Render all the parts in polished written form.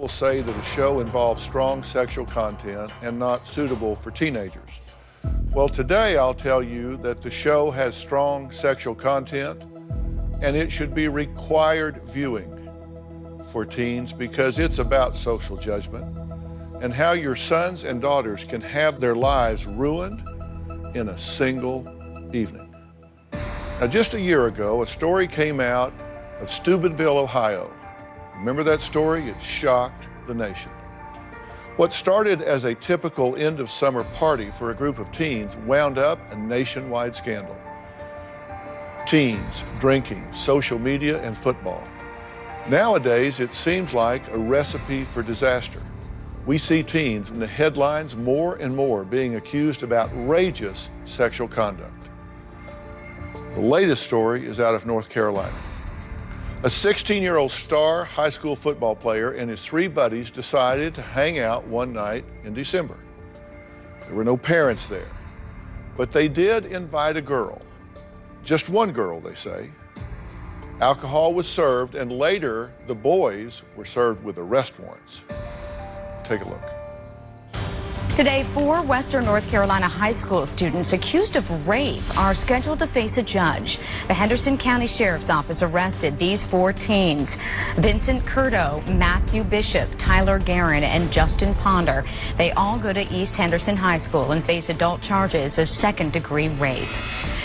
Will say that a show involves strong sexual content and not suitable for teenagers. Well, today I'll tell you that the show has strong sexual content and it should be required viewing for teens because it's about social judgment and how your sons and daughters can have their lives ruined in a single evening. Now, just a year ago, a story came out of Steubenville, Ohio. Remember that story? It shocked the nation. What started as a typical end-of-summer party for a group of teens wound up a nationwide scandal. Teens, drinking, social media, and football. Nowadays, it seems like a recipe for disaster. We see teens in the headlines more and more being accused of outrageous sexual conduct. The latest story is out of North Carolina. A 16-year-old star high school football player and his 3 buddies decided to hang out one night in December. There were no parents there, but they did invite a girl. Just one girl, they say. Alcohol was served, and later the boys were served with arrest warrants. Take a look. Today, 4 Western North Carolina high school students accused of rape are scheduled to face a judge. The Henderson County Sheriff's Office arrested these 4 teens: Vincent Curto, Matthew Bishop, Tyler Guerin, and Justin Ponder. They all go to East Henderson High School and face adult charges of second-degree rape.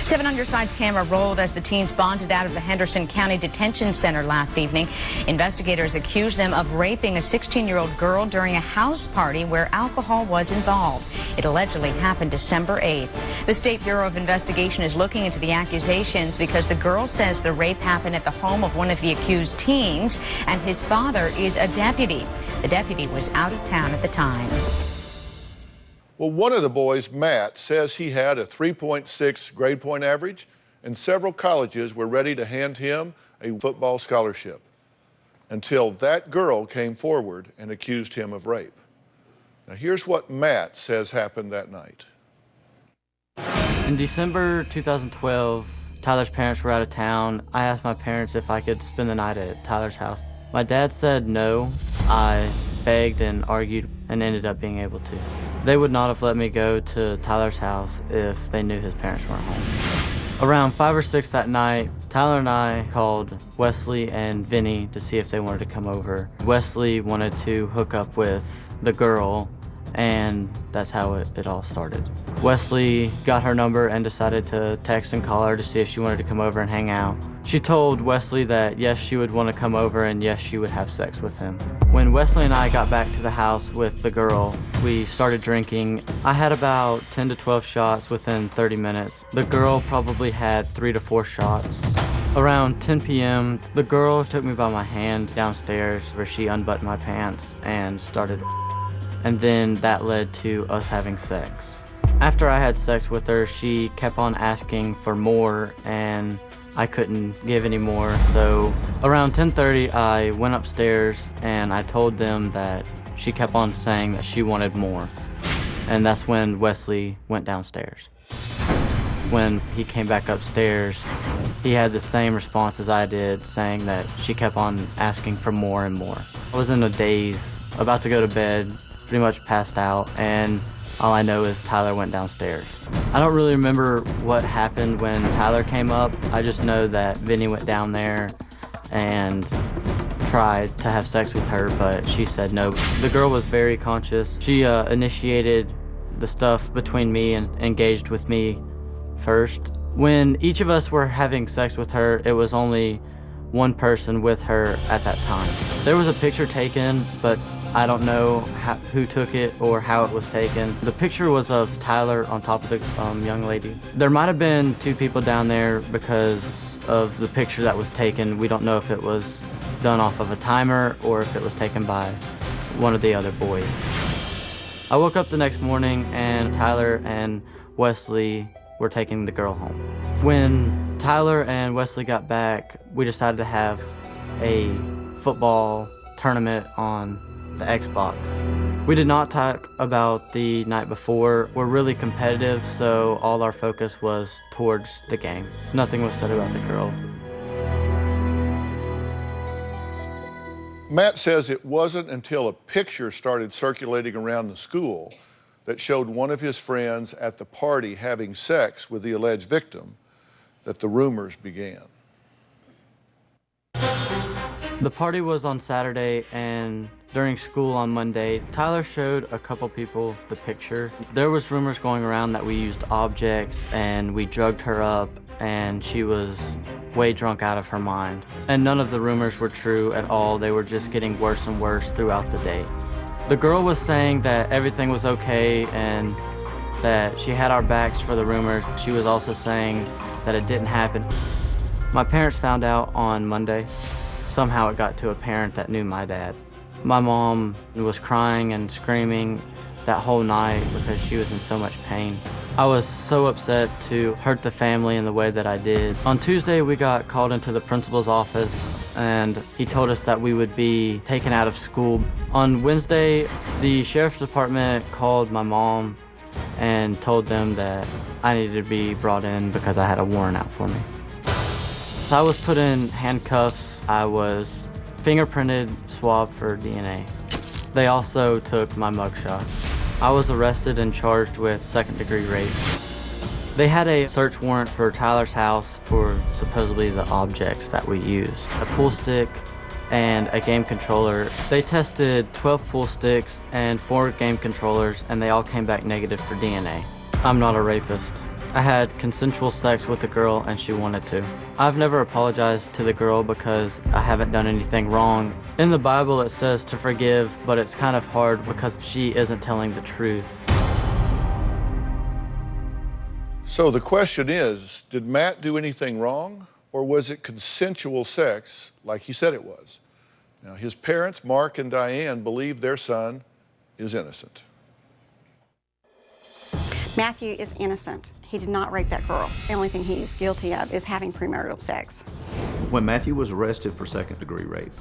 7 on Your Side's camera rolled as the teens bonded out of the Henderson County Detention Center last evening. Investigators accused them of raping a 16-year-old girl during a house party where alcohol was involved. It allegedly happened December 8th. The State Bureau of Investigation is looking into the accusations because the girl says the rape happened at the home of one of the accused teens, and his father is a deputy. The deputy was out of town at the time. Well, one of the boys, Matt, says he had a 3.6 grade point average, and several colleges were ready to hand him a football scholarship until that girl came forward and accused him of rape. Now, here's what Matt says happened that night. In December 2012, Tyler's parents were out of town. I asked my parents if I could spend the night at Tyler's house. My dad said no. I begged and argued and ended up being able to. They would not have let me go to Tyler's house if they knew his parents weren't home. Around 5 or 6 that night, Tyler and I called Wesley and Vinny to see if they wanted to come over. Wesley wanted to hook up with the girl, and that's how it all started. Wesley got her number and decided to text and call her to see if she wanted to come over and hang out. She told Wesley that yes, she would want to come over and yes, she would have sex with him. When Wesley and I got back to the house with the girl, we started drinking. I had about 10 to 12 shots within 30 minutes. The girl probably had 3 to 4 shots. Around 10 p.m., the girl took me by my hand downstairs where she unbuttoned my pants and started, and then that led to us having sex. After I had sex with her, she kept on asking for more, and I couldn't give any more. So around 10:30, I went upstairs and I told them that she kept on saying that she wanted more. And that's when Wesley went downstairs. When he came back upstairs, he had the same response as I did, saying that she kept on asking for more and more. I was in a daze, about to go to bed, pretty much passed out, and all I know is Tyler went downstairs. I don't really remember what happened when Tyler came up. I just know that Vinny went down there and tried to have sex with her, but she said no. The girl was very conscious. She initiated the stuff between me and engaged with me first. When each of us were having sex with her, it was only one person with her at that time. There was a picture taken, but I don't know who took it or how it was taken. The picture was of Tyler on top of the young lady. There might have been 2 people down there because of the picture that was taken. We don't know if it was done off of a timer or if it was taken by one of the other boys. I woke up the next morning and Tyler and Wesley were taking the girl home. When Tyler and Wesley got back, we decided to have a football tournament on the Xbox. We did not talk about the night before. We're really competitive, so all our focus was towards the game. Nothing was said about the girl. Matt says it wasn't until a picture started circulating around the school that showed one of his friends at the party having sex with the alleged victim that the rumors began. The party was on Saturday, and during school on Monday, Tyler showed a couple people the picture. There was rumors going around that we used objects and we drugged her up, and she was way drunk out of her mind. And none of the rumors were true at all. They were just getting worse and worse throughout the day. The girl was saying that everything was okay and that she had our backs for the rumors. She was also saying that it didn't happen. My parents found out on Monday. Somehow it got to a parent that knew my dad. My mom was crying and screaming that whole night because she was in so much pain. I was so upset to hurt the family in the way that I did. On Tuesday, we got called into the principal's office, and he told us that we would be taken out of school. On Wednesday, the sheriff's department called my mom and told them that I needed to be brought in because I had a warrant out for me. So I was put in handcuffs. I was fingerprinted, swabbed for DNA. They also took my mugshot. I was arrested and charged with second-degree rape. They had a search warrant for Tyler's house for supposedly the objects that we used. A pool stick and a game controller. They tested 12 pool sticks and 4 game controllers, and they all came back negative for DNA. I'm not a rapist. I had consensual sex with the girl and she wanted to. I've never apologized to the girl because I haven't done anything wrong. In the Bible it says to forgive, but it's kind of hard because she isn't telling the truth. So the question is, did Matt do anything wrong, or was it consensual sex like he said it was? Now, his parents, Mark and Diane, believe their son is innocent. Matthew is innocent. He did not rape that girl. The only thing he's guilty of is having premarital sex. When Matthew was arrested for second-degree rape,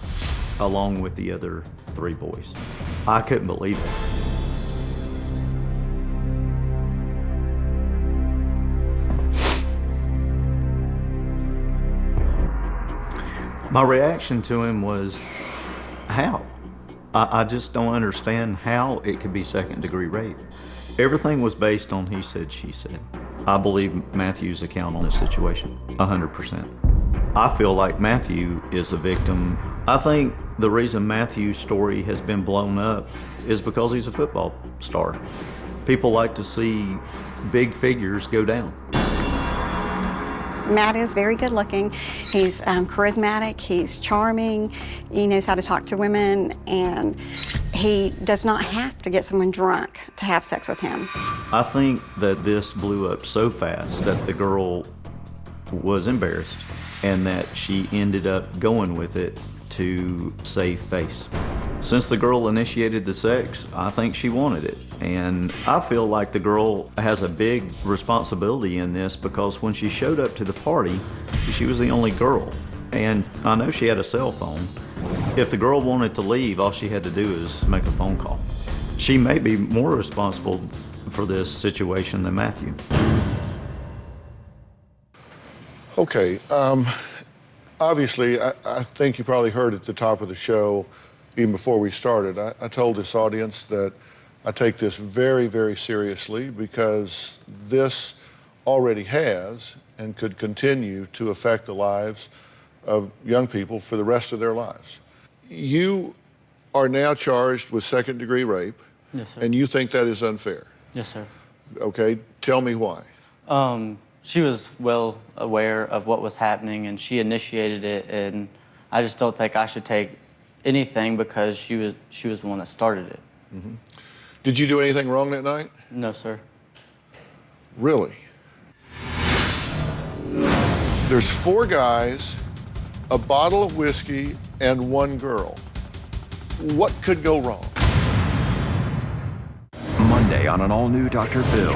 along with the other 3 boys, I couldn't believe it. My reaction to him was, how? I just don't understand how it could be second-degree rape. Everything was based on he said, she said. I believe Matthew's account on this situation, 100%. I feel like Matthew is a victim. I think the reason Matthew's story has been blown up is because he's a football star. People like to see big figures go down. Matt is very good looking. He's charismatic, he's charming, he knows how to talk to women, and he does not have to get someone drunk to have sex with him. I think that this blew up so fast that the girl was embarrassed and that she ended up going with it to save face. Since the girl initiated the sex, I think she wanted it. And I feel like the girl has a big responsibility in this because when she showed up to the party, she was the only girl. And I know she had a cell phone. If the girl wanted to leave, all she had to do is make a phone call. She may be more responsible for this situation than Matthew. Okay, obviously, I think you probably heard at the top of the show, even before we started, I told this audience that I take this very, very seriously because this already has and could continue to affect the lives of young people for the rest of their lives. You are now charged with second-degree rape. Yes, sir. And you think that is unfair. Yes, sir. Okay, tell me why. She was well aware of what was happening and she initiated it, and I just don't think I should take anything because she was the one that started it. Mm-hmm. Did you do anything wrong that night? No, sir. Really? There's 4 guys, a bottle of whiskey, and 1 girl. What could go wrong? Monday on an all-new Dr. Phil.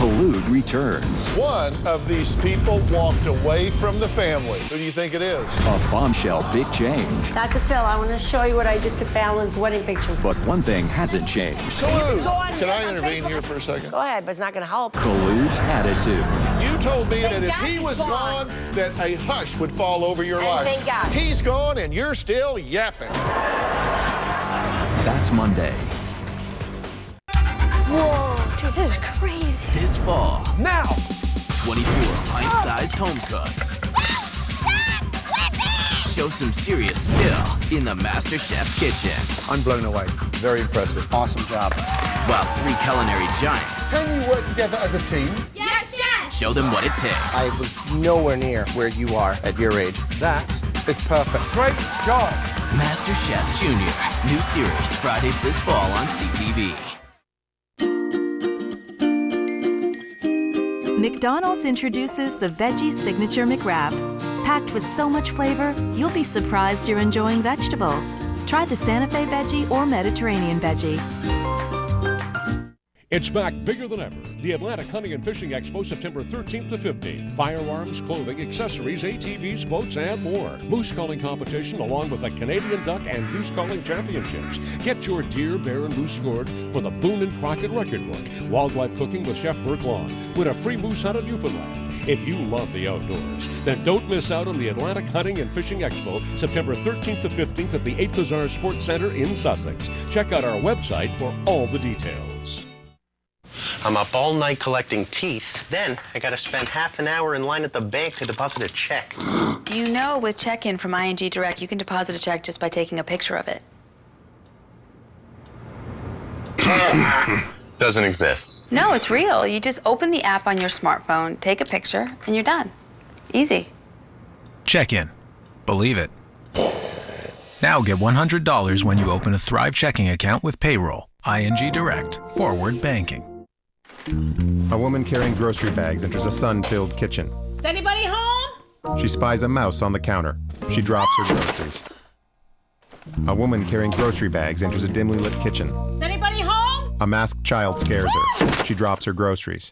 Collude returns. One of these people walked away from the family. Who do you think it is? A bombshell big change. Dr. Phil, I want to show you what I did to Fallon's wedding pictures. But one thing hasn't changed. Collude. Can I intervene here for a second? Go ahead, but it's not going to help. Collude's attitude. You told me that if God he he's was gone. gone, that a hush would fall over your And life. thank God. He's gone and you're still yapping. That's Monday. Whoa, dude, this is crazy. This fall, Now! 24 pint-sized home cooks show some serious skill in the Master Chef kitchen. I'm blown away. Very impressive. Awesome job. While 3 culinary giants Can you work together as a team? Yes, Chef! show them what it takes. I was nowhere near where you are at your age. That is perfect. Great job. Master Chef Junior. New series Fridays this fall on CTV. McDonald's introduces the Veggie Signature McWrap. Packed with so much flavor, you'll be surprised you're enjoying vegetables. Try the Santa Fe Veggie or Mediterranean Veggie. It's back bigger than ever. The Atlantic Hunting and Fishing Expo, September 13th to 15th. Firearms, clothing, accessories, ATVs, boats, and more. Moose calling competition along with the Canadian Duck and Goose Calling Championships. Get your deer, bear, and moose scored for the Boone and Crockett Record Book. Wildlife cooking with Chef Burke Long. Win a free moose hunt in Newfoundland. If you love the outdoors, then don't miss out on the Atlantic Hunting and Fishing Expo, September 13th to 15th at the 8th Bazaar Sports Center in Sussex. Check out our website for all the details. I'm up all night collecting teeth. Then I gotta spend half an hour in line at the bank to deposit a check. You know, with check-in from ING Direct, you can deposit a check just by taking a picture of it. Doesn't exist. No, it's real. You just open the app on your smartphone, take a picture, and you're done. Easy. Check-in. Believe it. Now get $100 when you open a Thrive checking account with payroll. ING Direct. Forward banking. A woman carrying grocery bags enters a sun-filled kitchen. Is anybody home? She spies a mouse on the counter. She drops her groceries. A woman carrying grocery bags enters a dimly lit kitchen. Is anybody home? A masked child scares her. She drops her groceries.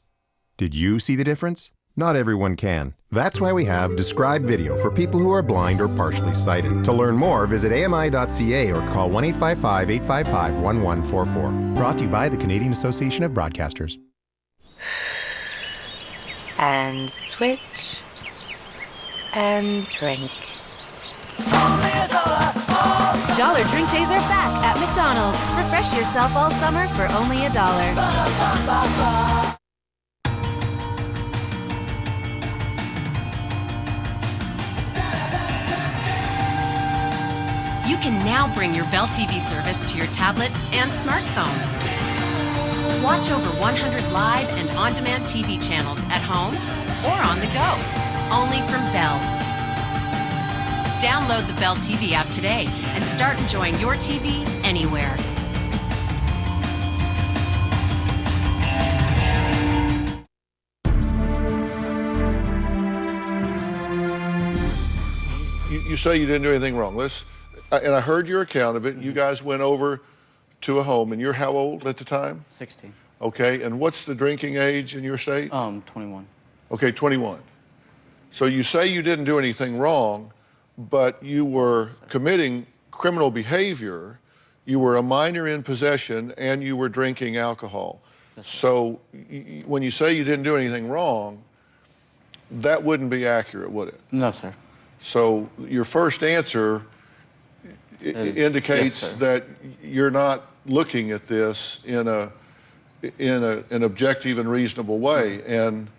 Did you see the difference? Not everyone can. That's why we have Describe Video for people who are blind or partially sighted. To learn more, visit AMI.ca or call 1-855-855-1144. Brought to you by the Canadian Association of Broadcasters. And switch. And drink. Dollar Drink Days are back at McDonald's. Refresh yourself all summer for only $1. You can now bring your Bell TV service to your tablet and smartphone. Watch over 100 live and on-demand TV channels at home or on the go, only from Bell. Download the Bell TV app today and start enjoying your TV anywhere. You say you didn't do anything wrong. And I heard your account of it. You guys went over to a home, and you're how old at the time? 16. Okay, and what's the drinking age in your state? 21. Okay, 21. So you say you didn't do anything wrong, but you were committing criminal behavior, you were a minor in possession, and you were drinking alcohol. So when you say you didn't do anything wrong, that wouldn't be accurate, would it? No, sir. So your first answer indicates that you're not looking at this in an objective and reasonable way. And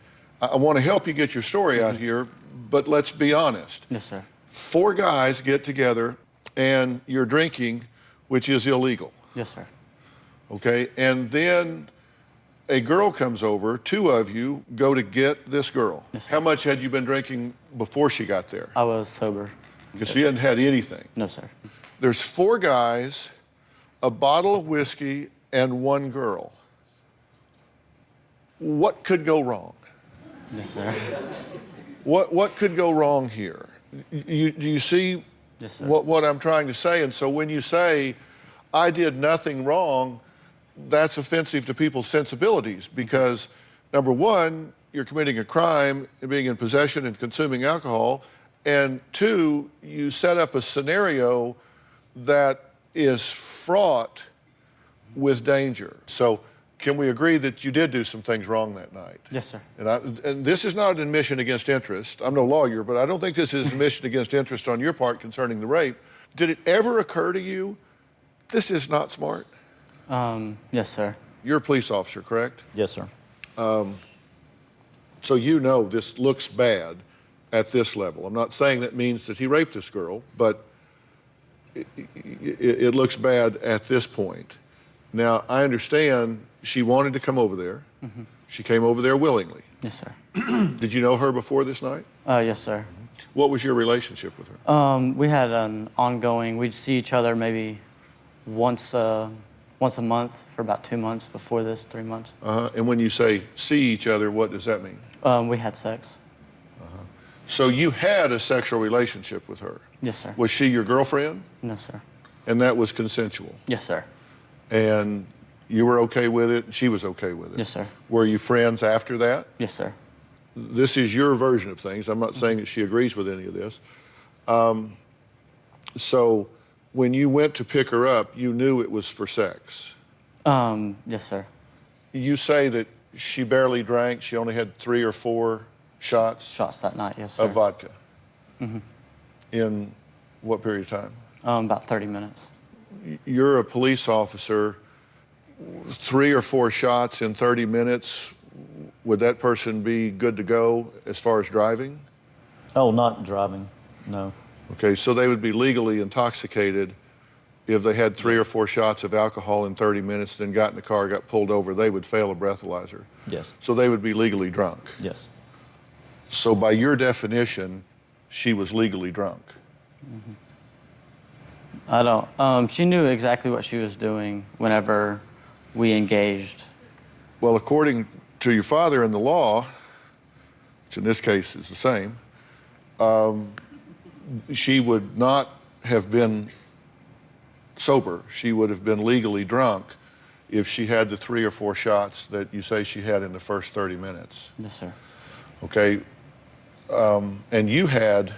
I want to help you get your story out here, but let's be honest. Yes, sir. 4 guys get together and you're drinking, which is illegal. Yes, sir. Okay, and then a girl comes over, 2 of you go to get this girl. Yes, sir. How much had you been drinking before she got there? I was sober. Because she hadn't had anything. No, sir. There's 4 guys, a bottle of whiskey, and 1 girl. What could go wrong? Yes, sir. What could go wrong here? Do you see Yes, sir. what I'm trying to say? And so when you say, I did nothing wrong, that's offensive to people's sensibilities because Number one, you're committing a crime and being in possession and consuming alcohol. And two, you set up a scenario that is fraught with danger. So can we agree that you did do some things wrong that night? Yes, sir. And this is not an admission against interest. I'm no lawyer, but I don't think this is an admission against interest on your part concerning the rape. Did it ever occur to you, this is not smart? Yes, sir. You're a police officer, correct? Yes, sir. So you know this looks bad at this level. I'm not saying that means that he raped this girl, but it looks bad at this point. Now, I understand she wanted to come over there. Mm-hmm. She came over there willingly. Yes, sir. Did you know her before this night? Yes, sir. What was your relationship with her? We had an ongoing, we'd see each other maybe once a month for about 2 months before this, 3 months. And when you say see each other, what does that mean? We had sex. So you had a sexual relationship with her? Yes, sir. Was she your girlfriend? No, sir. And that was consensual? Yes, sir. And you were okay with it, and she was okay with it? Yes, sir. Were you friends after that? Yes, sir. This is your version of things. I'm not saying that she agrees with any of this. So when you went to pick her up, you knew it was for sex? Yes, sir. You say that she barely drank. She only had 3 or 4 shots? Shots that night, yes, sir. Of vodka? Mm-hmm. In what period of time? About 30 minutes. You're a police officer. 3 or 4 shots in 30 minutes, would that person be good to go as far as driving? Oh, not driving, no. Okay, so they would be legally intoxicated if they had 3 or 4 shots of alcohol in 30 minutes, then got in the car, got pulled over, they would fail a breathalyzer. Yes. So they would be legally drunk. Yes. So by your definition, she was legally drunk. Mm-hmm. I don't. She knew exactly what she was doing whenever we engaged. Well, according to your father in the law, which in this case is the same, she would not have been sober. She would have been legally drunk if she had the 3 or 4 shots that you say she had in the first 30 minutes. Yes, sir. Okay. And you had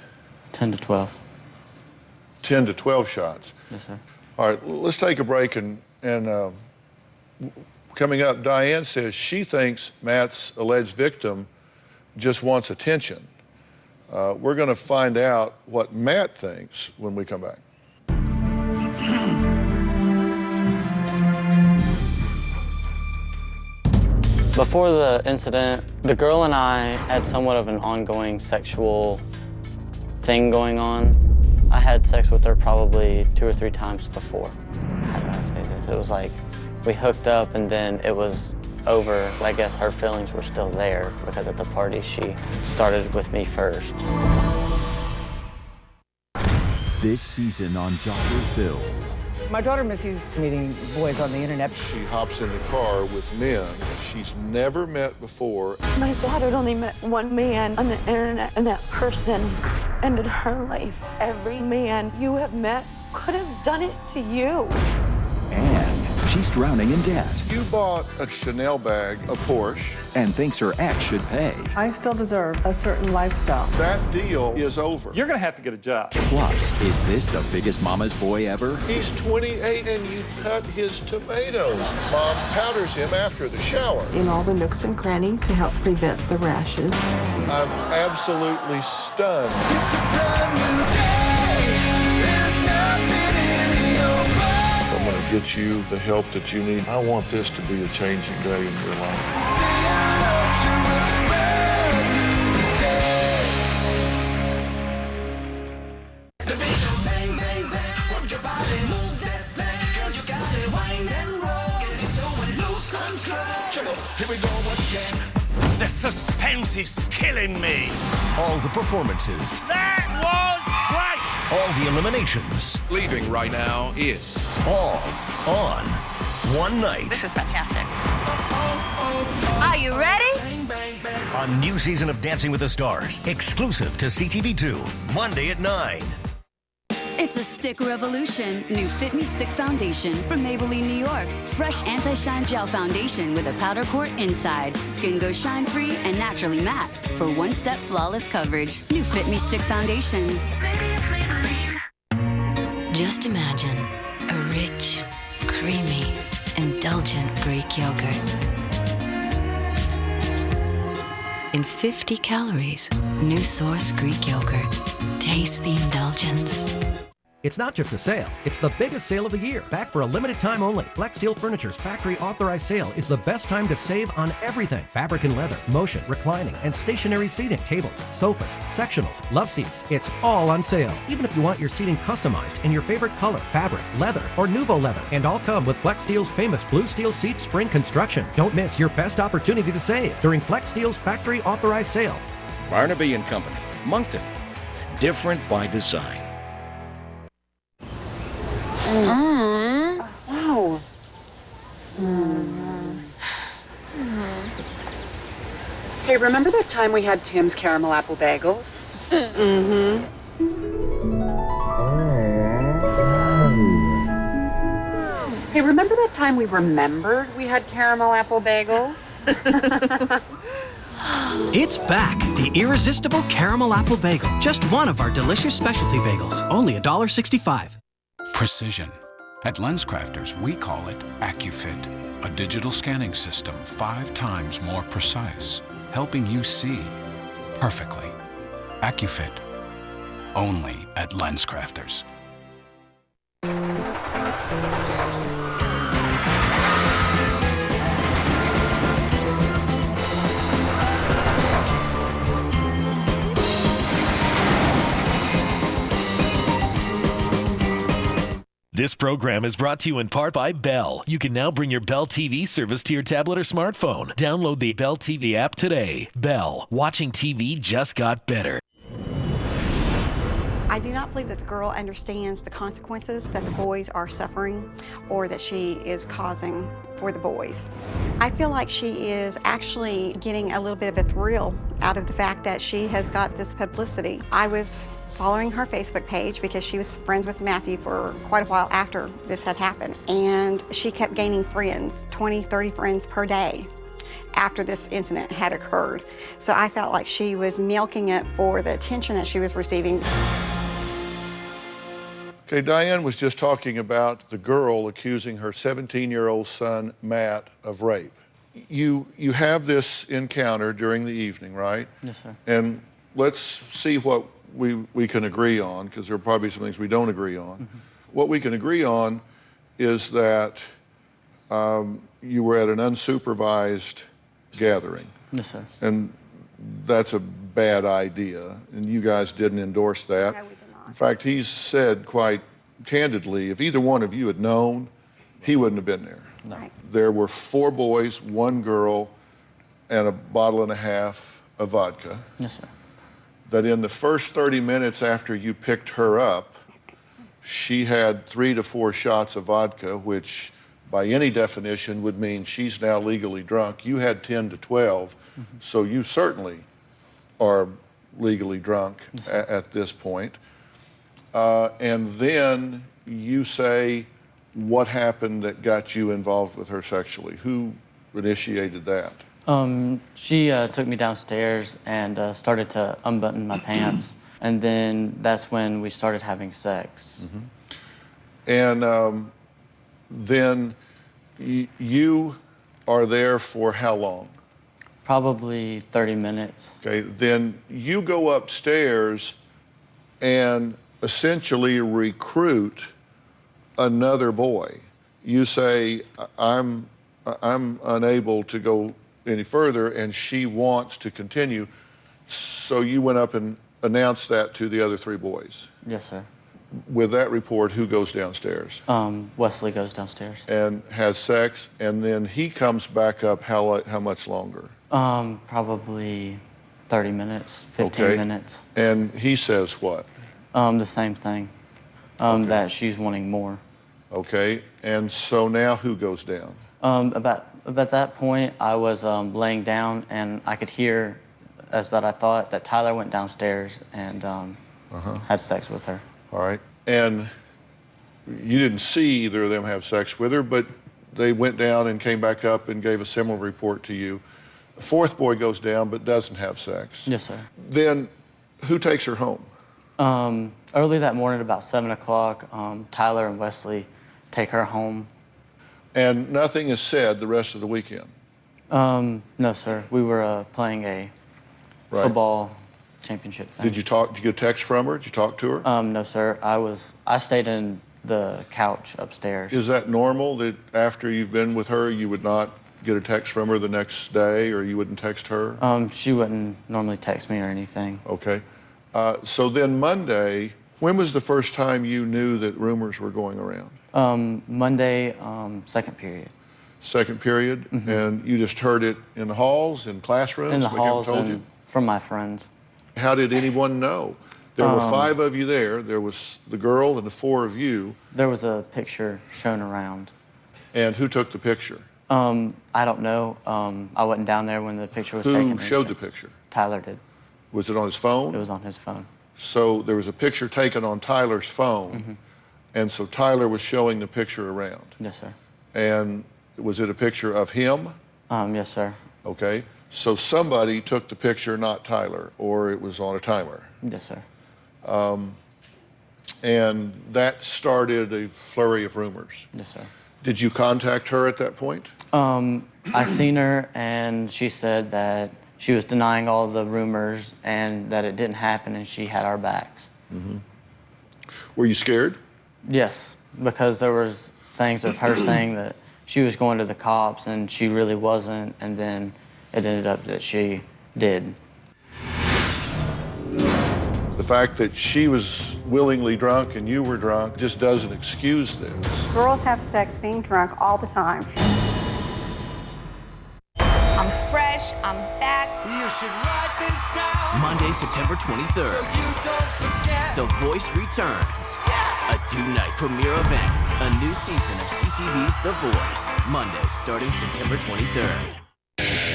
10 to 12. 10 to 12 shots. Yes, sir. All right, let's take a break. And coming up, Diane says she thinks Matt's alleged victim just wants attention. We're going to find out what Matt thinks when we come back. Before the incident, the girl and I had somewhat of an ongoing sexual thing going on. I had sex with her probably 2 or 3 times before. How do I say this? It was like we hooked up and then it was over. I guess her feelings were still there because at the party she started with me first. This season on Dr. Phil. My daughter Missy's meeting boys on the internet. She hops in the car with men she's never met before. My daughter only met one man on the internet, and that person ended her life. Every man you have met could have done it to you. And she's drowning in debt. You bought a Chanel bag, a Porsche. And thinks her ex should pay. I still deserve a certain lifestyle. That deal is over. You're gonna have to get a job. Plus, is this the biggest mama's boy ever? He's 28 and you cut his tomatoes. Mom powders him after the shower. In all the nooks and crannies to help prevent the rashes. I'm absolutely stunned. It's a brand new day. There's nothing in your mind. I'm going to get you the help that you need. I want this to be a changing day in your life. Here we go again. The suspense is killing me. All the performances. That was great. All the eliminations. Leaving right now is all on one night. This is fantastic. Are you ready? A new season of Dancing with the Stars, exclusive to CTV2, Monday at 9. It's a stick revolution. New Fit Me Stick Foundation from Maybelline, New York. Fresh anti-shine gel foundation with a powder coat inside. Skin goes shine-free and naturally matte for one-step flawless coverage. New Fit Me Stick Foundation. Just imagine a rich, creamy, indulgent Greek yogurt. In 50 calories, new Source Greek yogurt. Taste the indulgence. It's not just a sale, it's the biggest sale of the year. Back for a limited time only. Flex Steel Furniture's factory authorized sale is the best time to save on everything. Fabric and leather, motion, reclining, and stationary seating, tables, sofas, sectionals, love seats. It's all on sale. Even if you want your seating customized in your favorite color, fabric, leather, or Nouveau leather. And all come with Flex Steel's famous Blue Steel Seat Spring construction. Don't miss your best opportunity to save during Flex Steel's factory authorized sale. Barnaby and Company, Moncton. Different by design. Wow. Hey, remember that time we had Tim's caramel apple bagels? Hey, remember that time we remembered we had caramel apple bagels? It's back, the irresistible caramel apple bagel. Just one of our delicious specialty bagels, only $1.65. Precision. At LensCrafters, we call it AccuFit, a digital scanning system 5 times more precise, helping you see perfectly. AccuFit, only at LensCrafters. This program is brought to you in part by Bell. You can now bring your Bell TV service to your tablet or smartphone. Download the Bell TV app today. Bell, watching TV just got better. I do not believe that the girl understands the consequences that the boys are suffering or that she is causing for the boys. I feel like she is actually getting a little bit of a thrill out of the fact that she has got this publicity. I was following her Facebook page because she was friends with Matthew for quite a while after this had happened. And she kept gaining friends, 20, 30 friends per day after this incident had occurred. So I felt like she was milking it for the attention that she was receiving. Okay, Diane was just talking about the girl accusing her 17-year-old son, Matt, of rape. You have this encounter during the evening, right? Yes, sir. And let's see what we can agree on, because there are probably some things we don't agree on. Mm-hmm. What we can agree on is that you were at an unsupervised gathering. Yes, sir. And that's a bad idea, and you guys didn't endorse that. No, we did not. In fact, he's said quite candidly, if either one of you had known, he wouldn't have been there. No. Right. There were 4 boys, 1 girl, and a bottle and a half of vodka. Yes, sir. That in the first 30 minutes after you picked her up, she had 3 to 4 shots of vodka, which by any definition would mean she's now legally drunk. You had 10 to 12, so you certainly are legally drunk at this point. And then you say, what happened that got you involved with her sexually? Who initiated that? She took me downstairs and started to unbutton my pants, and then that's when we started having sex. And then you are there for how long? Probably 30 minutes. Okay, then you go upstairs and essentially recruit another boy. You say, I'm unable to go any further, and she wants to continue. So you went up and announced that to the other 3 boys. Yes, sir. With that report, who goes downstairs? Wesley goes downstairs. And has sex, and then he comes back up how much longer? Probably 30 minutes, 15 minutes. And he says what? The same thing, that she's wanting more. Okay, and so now who goes down? About that point, I was laying down, and I could hear, as that I thought, that Tyler went downstairs and had sex with her. All right. And you didn't see either of them have sex with her, but they went down and came back up and gave a similar report to you. A fourth boy goes down but doesn't have sex. Yes, sir. Then who takes her home? Early that morning, about 7 o'clock, Tyler and Wesley take her home. And nothing is said the rest of the weekend? No, sir. We were playing a football championship thing. Did you get a text from her? Did you talk to her? No, sir. I stayed in the couch upstairs. Is that normal that after you've been with her, you would not get a text from her the next day, or you wouldn't text her? She wouldn't normally text me or anything. Okay. So then Monday, when was the first time you knew that rumors were going around? Monday, second period. Second period? Mm-hmm. And you just heard it in the halls, in classrooms? In the like halls told and you? from my friends. How did anyone know? There were 5 of you there. There was the girl and the 4 of you. There was a picture shown around. And who took the picture? I don't know. I wasn't down there when the picture was taken. Who showed the picture? Tyler did. Was it on his phone? It was on his phone. So there was a picture taken on Tyler's phone, and so Tyler was showing the picture around. Yes, sir. And was it a picture of him? Yes, sir. Okay. So somebody took the picture, not Tyler, or it was on a timer. Yes, sir. And that started a flurry of rumors. Yes, sir. Did you contact her at that point? I seen her, and she said that she was denying all the rumors and that it didn't happen, and she had our backs. Were you scared? Yes, because there was things of her saying that she was going to the cops and she really wasn't, and then it ended up that she did. The fact that she was willingly drunk and you were drunk just doesn't excuse this. Girls have sex being drunk all the time. I'm fresh, I'm back. You should write this down. Monday, September 23rd. So you don't forget. The Voice returns. A 2-night premiere event. A new season of CTV's The Voice. Monday, starting September 23rd.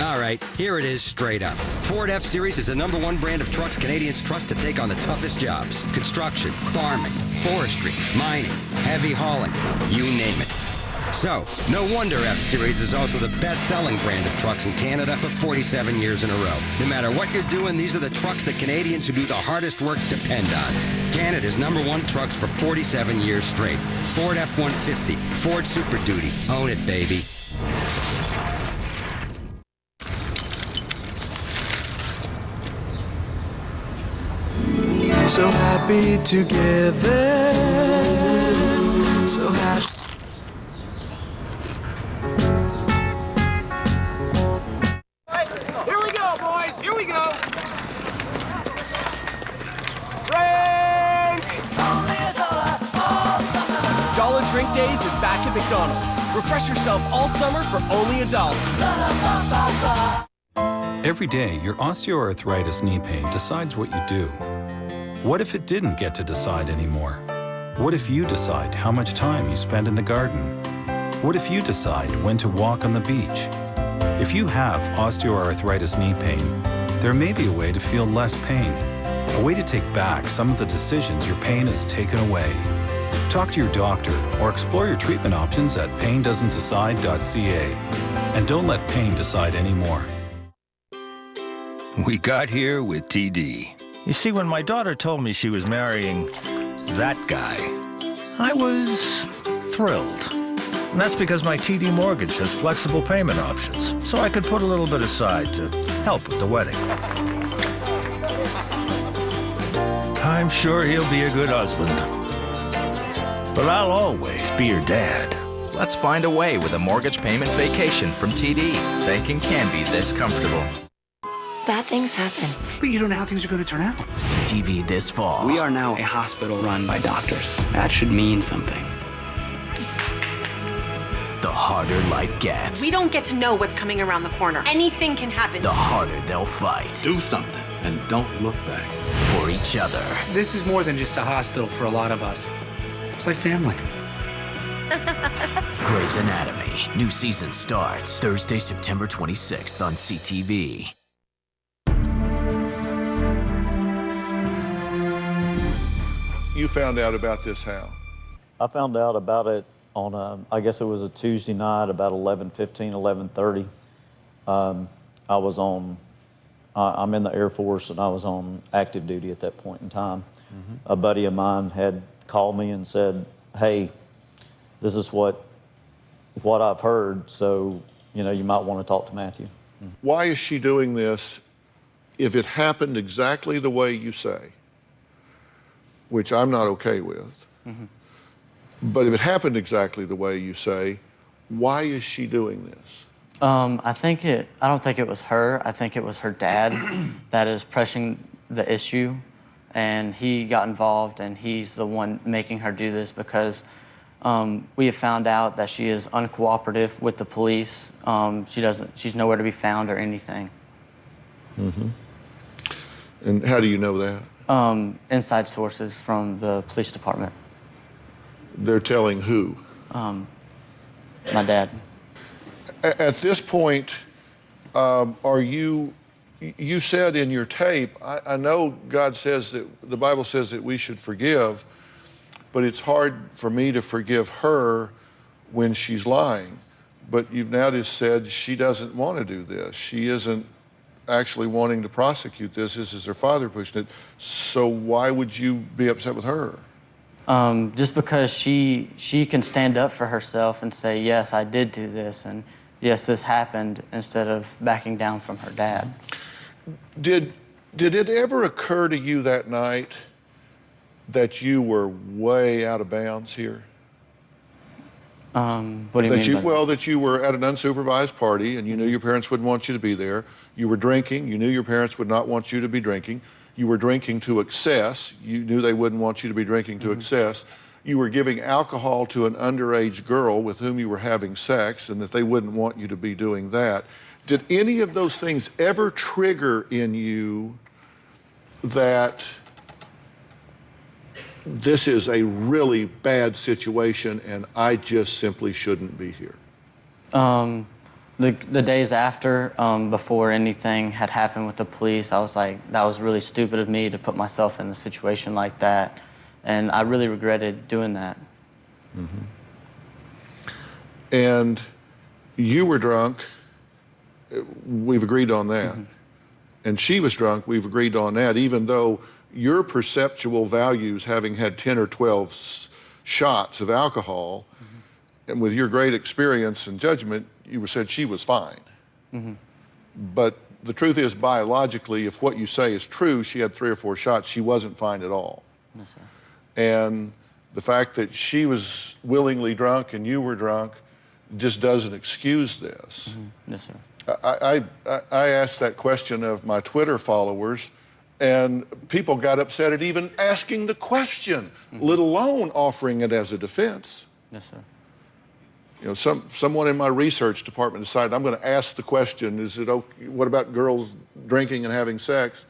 All right, here it is straight up. Ford F-Series is the #1 brand of trucks Canadians trust to take on the toughest jobs. Construction, farming, forestry, mining, heavy hauling, you name it. So, no wonder F-Series is also the best-selling brand of trucks in Canada for 47 years in a row. No matter what you're doing, these are the trucks that Canadians who do the hardest work depend on. Canada's #1 trucks for 47 years straight. Ford F-150, Ford Super Duty. Own it, baby. So happy together. So happy. Here we go, boys. Here we go. Drink! Dollar Drink Days are back at McDonald's. Refresh yourself all summer for only $1. Every day, your osteoarthritis knee pain decides what you do. What if it didn't get to decide anymore? What if you decide how much time you spend in the garden? What if you decide when to walk on the beach? If you have osteoarthritis knee pain, there may be a way to feel less pain, a way to take back some of the decisions your pain has taken away. Talk to your doctor or explore your treatment options at paindoesn'tdecide.ca. And don't let pain decide anymore. We got here with TD. You see, when my daughter told me she was marrying that guy, I was thrilled. And that's because my TD mortgage has flexible payment options, so I could put a little bit aside to help with the wedding. I'm sure he'll be a good husband. But I'll always be your dad. Let's find a way with a mortgage payment vacation from TD. Banking can be this comfortable. Bad things happen. But you don't know how things are going to turn out. CTV this fall. We are now a hospital run by doctors. That should mean something. The harder life gets, We don't get to know what's coming around the corner. Anything can happen. the harder they'll fight Do something and don't look back. for each other. This is more than just a hospital for a lot of us. It's like family. Grey's Anatomy. New season starts Thursday, September 26th on CTV. You found out about this how? I found out about it on, I guess it was a Tuesday night, about 11:15, 11:30. I'm in the Air Force, and I was on active duty at that point in time. A buddy of mine had called me and said, hey, this is what I've heard, so, you know, you might want to talk to Matthew. Why is she doing this if it happened exactly the way you say, which I'm not okay with? But if it happened exactly the way you say, why is she doing this? I don't think it was her. I think it was her dad that is pressing the issue, and he got involved, and he's the one making her do this because we have found out that she is uncooperative with the police. She's nowhere to be found or anything. And how do you know that? Inside sources from the police department. They're telling who? My dad. At this point, you said in your tape, I know God says that, the Bible says that we should forgive, but it's hard for me to forgive her when she's lying. But you've now just said she doesn't want to do this. She isn't actually wanting to prosecute this. This is her father pushing it. So why would you be upset with her? Just because she can stand up for herself and say, yes, I did do this, and yes, this happened, instead of backing down from her dad. Did it ever occur to you that night that you were way out of bounds here? What do you mean? Well, that you were at an unsupervised party and you knew your parents wouldn't want you to be there. You were drinking. You knew your parents would not want you to be drinking. You were drinking to excess. You knew they wouldn't want you to be drinking to excess. You were giving alcohol to an underage girl with whom you were having sex, and that they wouldn't want you to be doing that. Did any of those things ever trigger in you that this is a really bad situation and I just simply shouldn't be here? The days after, before anything had happened with the police, I was like, that was really stupid of me to put myself in a situation like that. And I really regretted doing that. And you were drunk. We've agreed on that. And she was drunk. We've agreed on that, even though your perceptual values, having had 10 or 12 shots of alcohol, and with your great experience and judgment, you said she was fine. But the truth is, biologically, if what you say is true, she had 3 or 4 shots, she wasn't fine at all. Yes, sir. And the fact that she was willingly drunk and you were drunk just doesn't excuse this. Yes, sir. I asked that question of my Twitter followers, and people got upset at even asking the question, let alone offering it as a defense. Yes, sir. You know, someone in my research department decided, I'm going to ask the question, is it okay, what about girls drinking and having sex?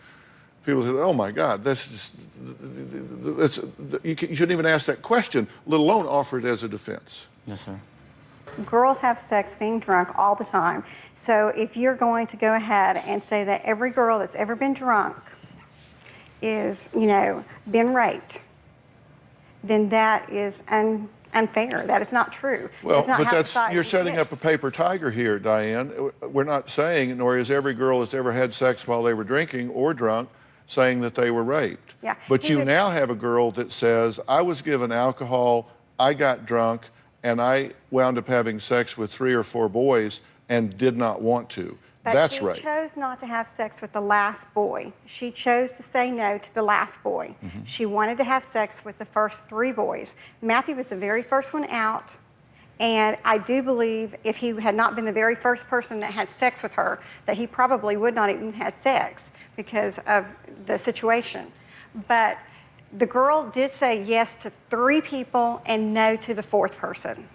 People said, oh my God, you shouldn't even ask that question, let alone offer it as a defense. Yes, sir. Girls have sex being drunk all the time. So if you're going to go ahead and say that every girl that's ever been drunk is, been raped, then that is unfair. That is not true. Well, not but you're setting up a paper tiger here, Diane. We're not saying, nor is every girl that's ever had sex while they were drinking or drunk saying that they were raped. Yeah. But you now have a girl that says, I was given alcohol, I got drunk, and I wound up having sex with 3 or 4 boys and did not want to. But That's rape. She chose not to have sex with the last boy. She chose to say no to the last boy. She wanted to have sex with the first 3 boys. Matthew was the very first one out, and I do believe if he had not been the very first person that had sex with her, that he probably would not even had sex because of the situation. But the girl did say yes to 3 people and no to the 4th person.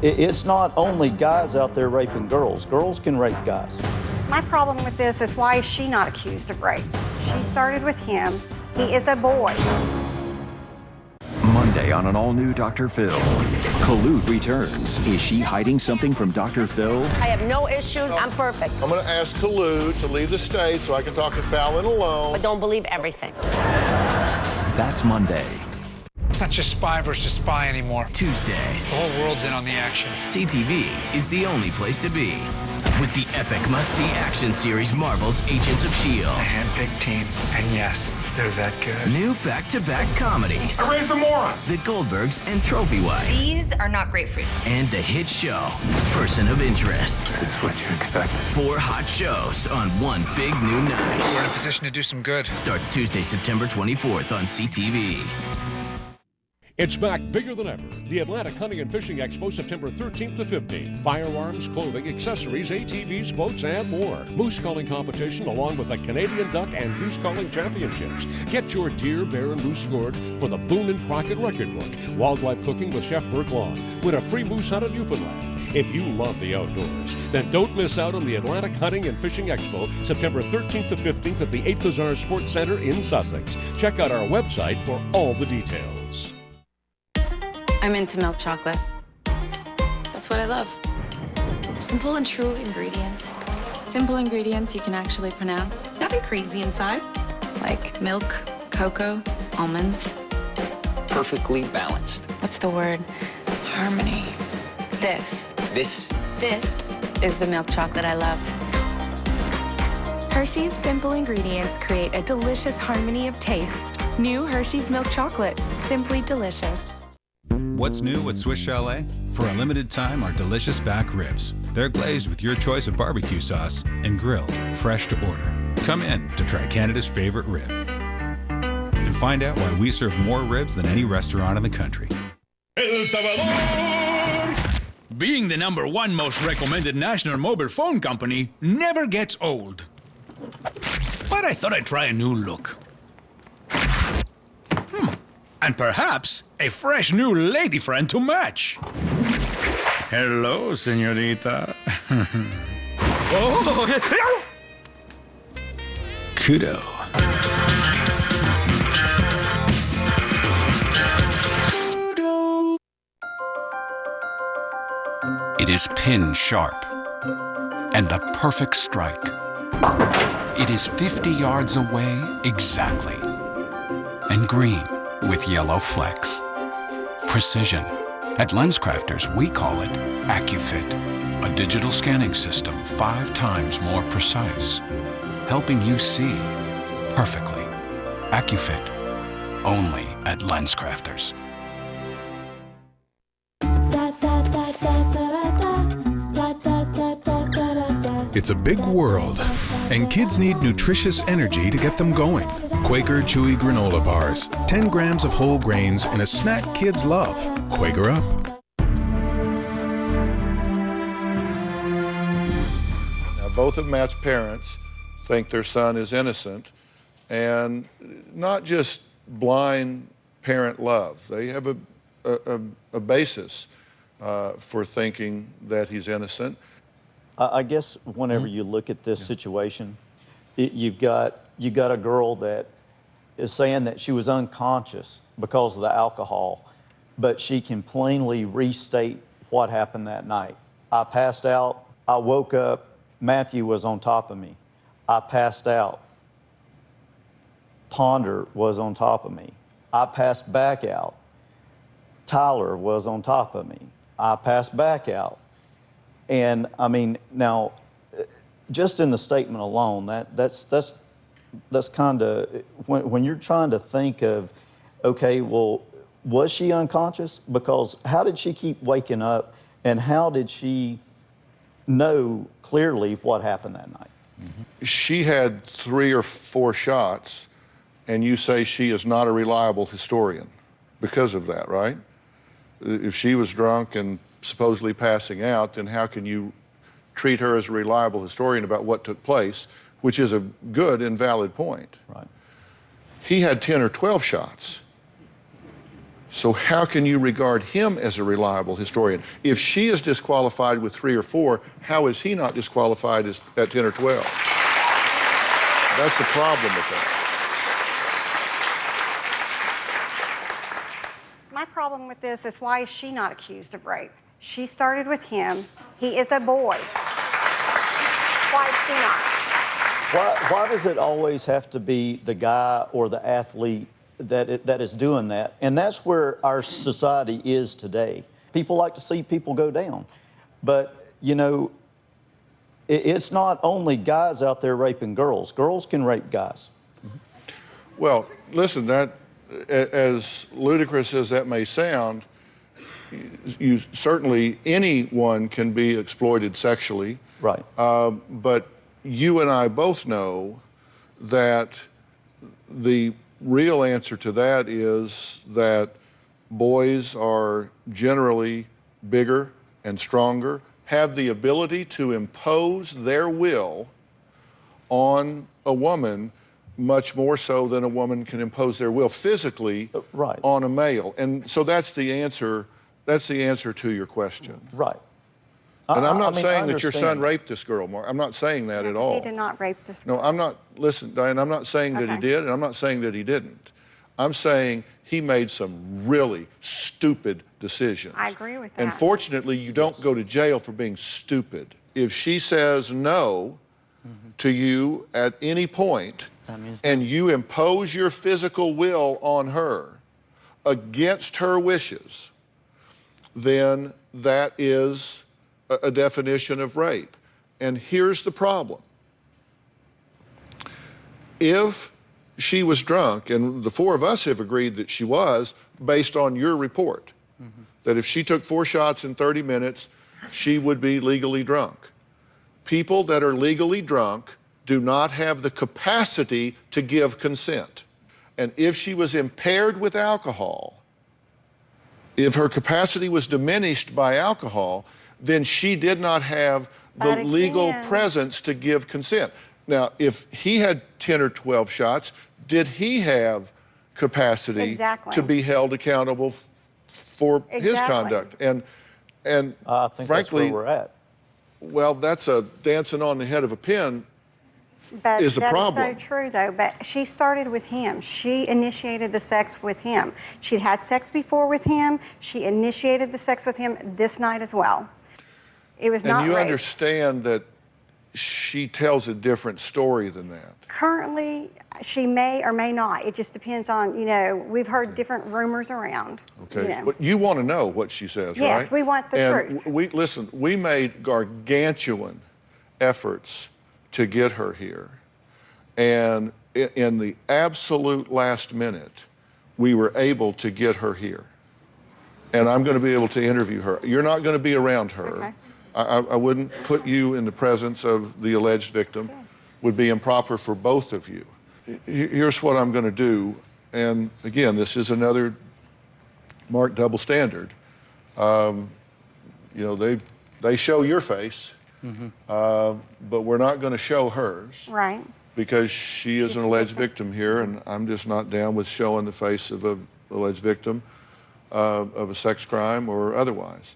It's not only guys out there raping girls. Girls can rape guys. My problem with this is, why is she not accused of rape? She started with him. He is a boy. Monday on an all-new Dr. Phil. Collude returns. Is she hiding something from Dr. Phil? I have no issues. I'm perfect. I'm going to ask Collude to leave the stage so I can talk to Fallon alone. But don't believe everything. That's Monday. It's not just spy versus spy anymore. Tuesdays. The whole world's in on the action. CTV is the only place to be. With the epic must-see action series Marvel's Agents of S.H.I.E.L.D. A hand-picked team, and yes, they're that good. New back-to-back comedies. I raised the moron! The Goldbergs and Trophy Wife. These are not grapefruits. And the hit show, Person of Interest. This is what you expected. 4 hot shows on one big new night. We're in a position to do some good. Starts Tuesday, September 24th on CTV. It's back bigger than ever. The Atlantic Hunting and Fishing Expo, September 13th to 15th. Firearms, clothing, accessories, ATVs, boats, and more. Moose calling competition along with the Canadian Duck and Goose Calling Championships. Get your deer, bear, and moose scored for the Boone and Crockett Record Book. Wildlife cooking with Chef Burke Long. Win a free moose hunt in Newfoundland. If you love the outdoors, then don't miss out on the Atlantic Hunting and Fishing Expo, September 13th to 15th at the 8th Bazaar Sports Center in Sussex. Check out our website for all the details. I'm into milk chocolate. That's what I love. Simple and true ingredients. Simple ingredients you can actually pronounce. Nothing crazy inside. Like milk, cocoa, almonds. Perfectly balanced. What's the word? Harmony. This is the milk chocolate I love. Hershey's simple ingredients create a delicious harmony of taste. New Hershey's milk chocolate, simply delicious. What's new at Swiss Chalet? For a limited time, our delicious back ribs. They're glazed with your choice of barbecue sauce and grilled, fresh to order. Come in to try Canada's favorite rib. And find out why we serve more ribs than any restaurant in the country. El Tabador! Being the #1 most recommended national mobile phone company never gets old. But I thought I'd try a new look. And perhaps a fresh new lady friend to match. Hello, señorita. Oh! Kudo. It is pin sharp and a perfect strike. It is 50 yards away exactly. And green with yellow flecks. Precision. At LensCrafters, we call it AccuFit, a digital scanning system 5 times more precise, helping you see perfectly. AccuFit, only at LensCrafters. It's a big world, and kids need nutritious energy to get them going. Quaker Chewy Granola Bars, 10 grams of whole grains in a snack kids love. Quaker up. Now, both of Matt's parents think their son is innocent, and not just blind parent love. They have a basis for thinking that he's innocent. I guess whenever you look at this situation, you've got a girl that is saying that she was unconscious because of the alcohol, but she can plainly restate what happened that night. I passed out. I woke up. Matthew was on top of me. I passed out. Ponder was on top of me. I passed back out. Tyler was on top of me. I passed back out. And I mean, now, just in the statement alone, that's kind of, when you're trying to think of, okay, well, was she unconscious? Because how did she keep waking up, and how did she know clearly what happened that night? Mm-hmm. She had 3 or 4 shots, and you say she is not a reliable historian because of that, right? If she was drunk and supposedly passing out, then how can you treat her as a reliable historian about what took place, which is a good and valid point. Right. He had 10 or 12 shots. So how can you regard him as a reliable historian? If she is disqualified with 3 or 4, how is he not disqualified at 10 or 12? That's the problem with that. My problem with this is, why is she not accused of rape? She started with him. He is a boy. Why is she not? Why does it always have to be the guy or the athlete that is doing that. And that's where our society is today. People like to see people go down. But, you know, it's not only guys out there raping girls. Girls can rape guys. Well, listen, that, as ludicrous as that may sound, you certainly, anyone can be exploited sexually. Right. But you and I both know that the real answer to that is that boys are generally bigger and stronger, have the ability to impose their will on a woman much more so than a woman can impose their will physically on a male. And so that's the answer to your question. Right. And I'm not I mean, saying I that your son understand. raped this girl, Mark. I'm not saying that at all. He did not rape this girl. No, I'm not, listen, Diane, I'm not saying that he did, and I'm not saying that he didn't. I'm saying he made some really stupid decisions. I agree with that. And fortunately, you don't go to jail for being stupid. If she says no to you at any point, and you impose your physical will on her against her wishes, then that is a definition of rape. And here's the problem. If she was drunk, and the four of us have agreed that she was, based on your report, that if she took 4 shots in 30 minutes, she would be legally drunk. People that are legally drunk do not have the capacity to give consent. And if she was impaired with alcohol, if her capacity was diminished by alcohol, then she did not have the legal presence to give consent. Now, if he had 10 or 12 shots, did he have capacity to be held accountable for his conduct? And I think frankly, that's where we're at. Well, that's a dancing on the head of a pin But is a problem. That is so true, though. But she started with him. She initiated the sex with him. She'd had sex before with him. She initiated the sex with him this night as well. It was not And you rape. understand that she tells a different story than that. Currently, she may or may not. It just depends on, you know, we've heard different rumors around. Okay, You know. but you want to know what she says, right? Yes, we want the truth. Listen, we made gargantuan efforts to get her here. And in the absolute last minute, we were able to get her here. And I'm going to be able to interview her. You're not going to be around her. Okay. I wouldn't put you in the presence of the alleged victim. Would be improper for both of you. Here's what I'm going to do. And again, this is another marked double standard. You know, they show your face, but we're not going to show hers. Right. Because she is an alleged victim here, and I'm just not down with showing the face of an alleged victim of a sex crime or otherwise.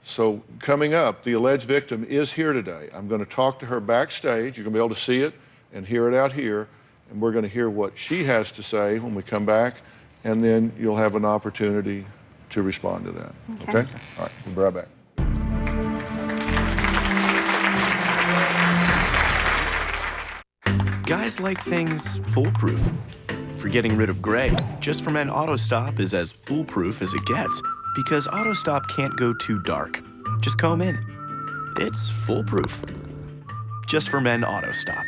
So coming up, the alleged victim is here today. I'm going to talk to her backstage. You're going to be able to see it and hear it out here, and we're going to hear what she has to say when we come back, and then you'll have an opportunity to respond to that. Okay? All right, we'll be right back. Guys like things foolproof. For getting rid of gray, Just for Men Auto Stop is as foolproof as it gets because Auto Stop can't go too dark. Just comb in. It's foolproof. Just for Men Auto Stop.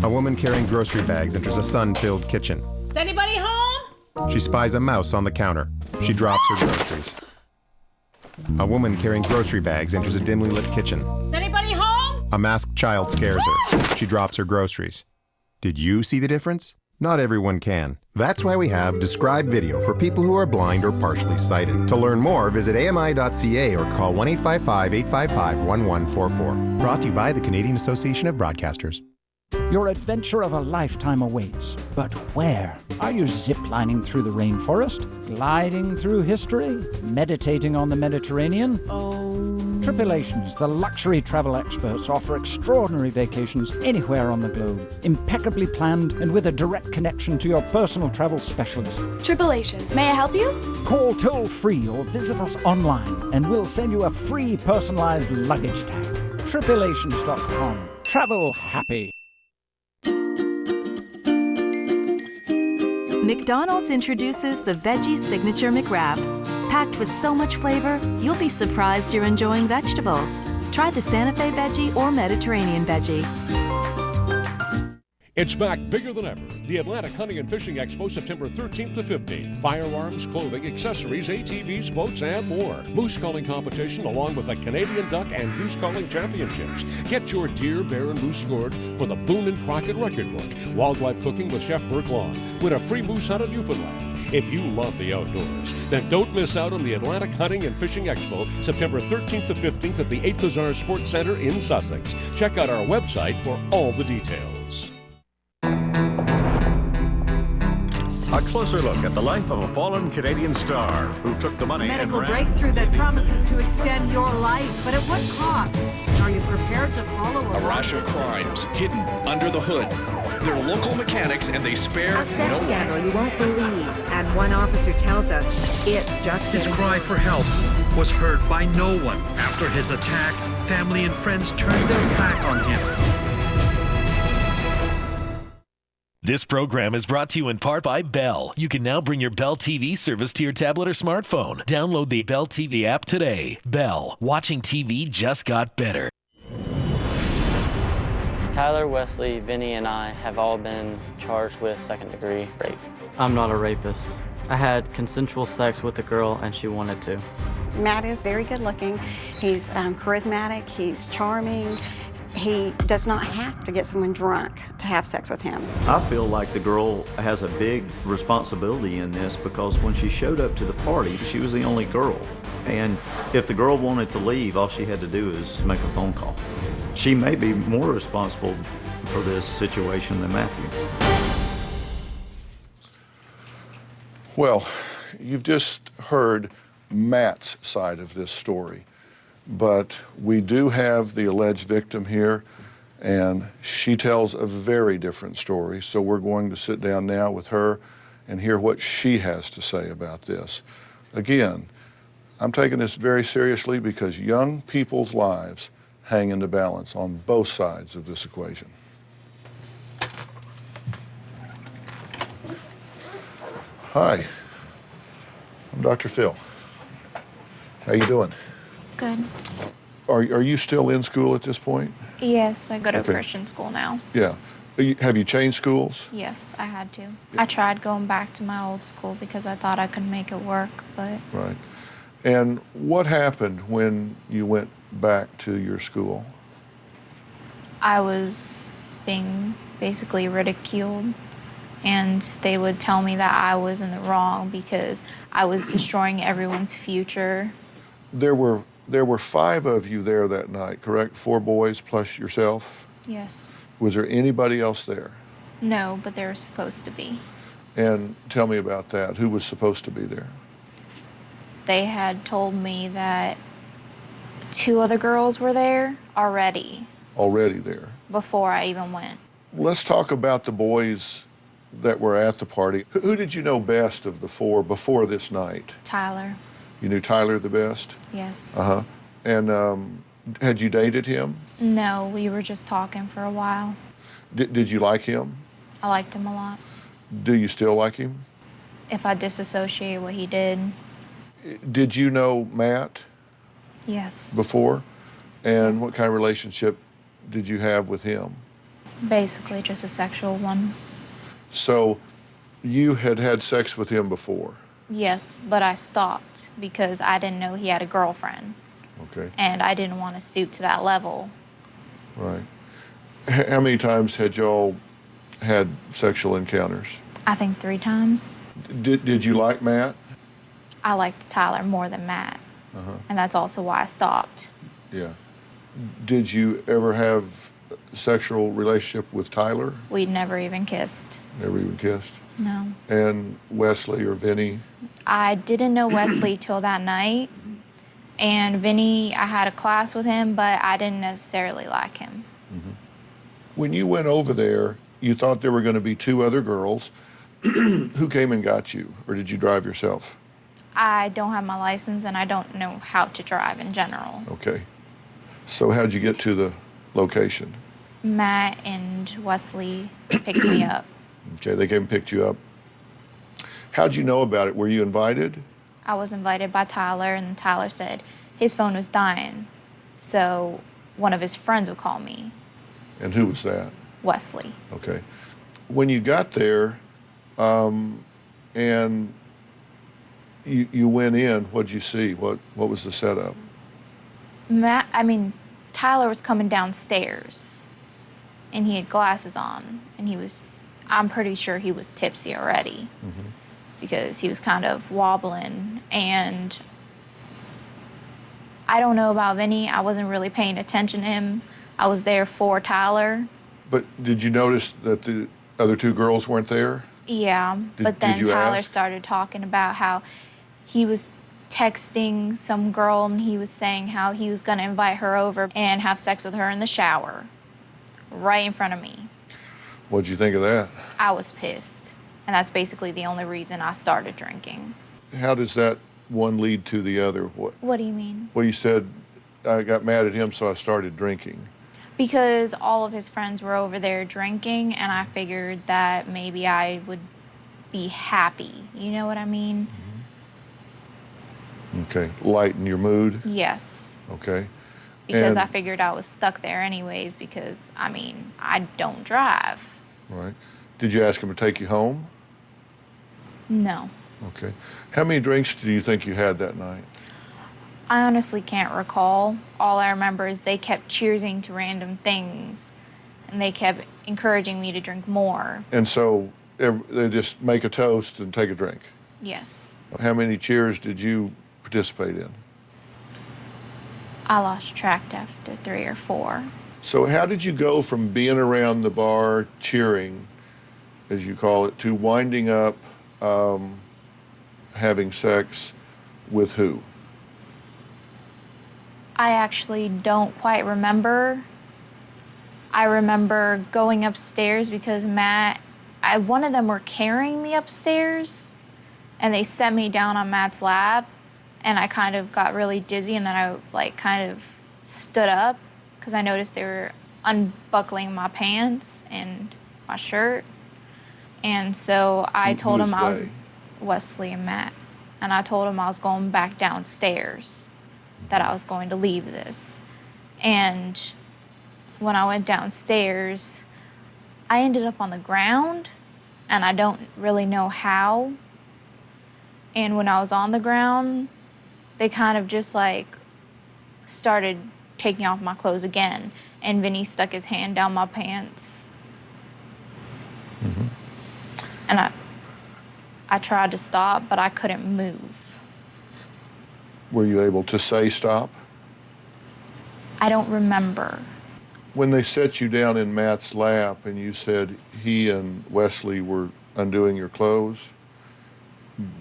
A woman carrying grocery bags enters a sun-filled kitchen. Is anybody home? She spies a mouse on the counter. She drops her groceries. A woman carrying grocery bags enters a dimly lit kitchen. Is anybody home? A masked child scares her. She drops her groceries. Did you see the difference? Not everyone can. That's why we have Describe Video for people who are blind or partially sighted. To learn more, visit AMI.ca or call 1-855-855-1144. Brought to you by the Canadian Association of Broadcasters. Your adventure of a lifetime awaits. But where? Are you ziplining through the rainforest? Gliding through history? Meditating on the Mediterranean? Tripulations, the luxury travel experts, offer extraordinary vacations anywhere on the globe. Impeccably planned and with a direct connection to your personal travel specialist. Tripulations, may I help you? Call toll-free or visit us online and we'll send you a free personalized luggage tag. Tripulations.com. Travel happy. McDonald's introduces the Veggie Signature McWrap. Packed with so much flavor, you'll be surprised you're enjoying vegetables. Try the Santa Fe Veggie or Mediterranean Veggie. It's back bigger than ever. The Atlantic Hunting and Fishing Expo, September 13th to 15th. Firearms, clothing, accessories, ATVs, boats, and more. Moose calling competition along with the Canadian Duck and Goose Calling Championships. Get your deer, bear, and moose scored for the Boone and Crockett Record Book. Wildlife cooking with Chef Burke Long. Win a free moose hunt in Newfoundland. If you love the outdoors, then don't miss out on the Atlantic Hunting and Fishing Expo, September 13th to 15th at the 8th Bazaar Sports Center in Sussex. Check out our website for all the details. A closer look at the life of a fallen Canadian star who took the money Medical and ran. breakthrough that promises to extend your life, but at what cost? Are you prepared to follow A rash of crimes hidden under the hood. They're local mechanics and they spare A sex no one. scandal you won't believe, and one officer tells us it's just His cry for help was heard by no one. After his attack, family and friends turned their back on him. This program is brought to you in part by Bell. You can now bring your Bell TV service to your tablet or smartphone. Download the Bell TV app today. Bell. Watching TV just got better. Tyler, Wesley, Vinny, and I have all been charged with second-degree rape. I'm not a rapist. I had consensual sex with a girl and she wanted to. Matt is very good looking. He's charismatic, he's charming. He does not have to get someone drunk to have sex with him. I feel like the girl has a big responsibility in this because when she showed up to the party, she was the only girl. And if the girl wanted to leave, all she had to do is make a phone call. She may be more responsible for this situation than Matthew. Well, you've just heard Matt's side of this story. But we do have the alleged victim here, and she tells a very different story. So we're going to sit down now with her and hear what she has to say about this. Again, I'm taking this very seriously because young people's lives hang in the balance on both sides of this equation. Hi, I'm Dr. Phil. How you doing? Good. Are you still in school at this point? Yes, I go to Okay. Christian school now. Yeah. Have you changed schools? Yes, I had to. I tried going back to my old school because I thought I could make it work, but Right. And what happened when you went back to your school? I was being basically ridiculed, and they would tell me that I was in the wrong because I was destroying everyone's future. There were 5 of you there that night, correct? 4 boys plus yourself? Yes. Was there anybody else there? No, but they were supposed to be. And tell me about that. Who was supposed to be there? They had told me that 2 other girls were there already Already there. before I even went. Let's talk about the boys that were at the party. Who did you know best of the 4 before this night? Tyler, You knew Tyler the best? yes. Uh-huh. And had you dated him? No, we were just talking for a while. Did you like him? I liked him a lot. Do you still like him? If I disassociate what he did, Did you know Matt yes. before? And what kind of relationship did you have with him? Basically just a sexual one. So you had had sex with him before? Yes, but I stopped because I didn't know he had a girlfriend. Okay, And I didn't want to stoop to that level. right. How many times had y'all had sexual encounters? I think 3 times. Did you like Matt? I liked Tyler more than Matt. Uh-huh. And that's also why I stopped. Yeah. Did you ever have a sexual relationship with Tyler? We never even kissed. Never even kissed? No. And Wesley or Vinny? I didn't know Wesley till that night. And Vinny, I had a class with him, but I didn't necessarily like him. When you went over there, you thought there were going to be 2 other girls. Who came and got you, or did you drive yourself? I don't have my license and I don't know how to drive in general. Okay. So how'd you get to the location? Matt and Wesley picked me up. Okay, they came and picked you up. How'd you know about it? Were you invited? I was invited by Tyler, and Tyler said his phone was dying, so one of his friends would call me. And who was that? Wesley. Okay. When you got there, and you went in, what'd you see? What was the setup? Tyler was coming downstairs, and he had glasses on, and I'm pretty sure he was tipsy already, because he was kind of wobbling, and I don't know about Vinny. I wasn't really paying attention to him. I was there for Tyler. But did you notice that the other two girls weren't there? Yeah, but then Tyler started talking about how he was texting some girl, and he was saying how he was going to invite her over and have sex with her in the shower right in front of me. What'd you think of that? I was pissed, and that's basically the only reason I started drinking. How does that one lead to the other? What do you mean? Well, you said, I got mad at him, so I started drinking. Because all of his friends were over there drinking, and I figured that maybe I would be happy. You know what I mean? Okay. Lighten your mood? Yes. Okay. Because I figured I was stuck there anyways, because, I don't drive. Right. Did you ask him to take you home? No. Okay. How many drinks do you think you had that night? I honestly can't recall. All I remember is they kept cheersing to random things, and they kept encouraging me to drink more. And so they just make a toast and take a drink? Yes. How many cheers did you participate in? I lost track after 3 or 4. So how did you go from being around the bar cheering, as you call it, to winding up having sex with who? I actually don't quite remember. I remember going upstairs because one of them were carrying me upstairs, and they set me down on Matt's lap, and I kind of got really dizzy, and then I kind of stood up because I noticed they were unbuckling my pants and my shirt. And so I told him I was Wesley and Matt, and I told him I was going back downstairs, that I was going to leave this. And when I went downstairs, I ended up on the ground, and I don't really know how. And when I was on the ground, they kind of just started taking off my clothes again, and Vinny stuck his hand down my pants. And I tried to stop, but I couldn't move. Were you able to say stop? I don't remember. When they set you down in Matt's lap and you said he and Wesley were undoing your clothes,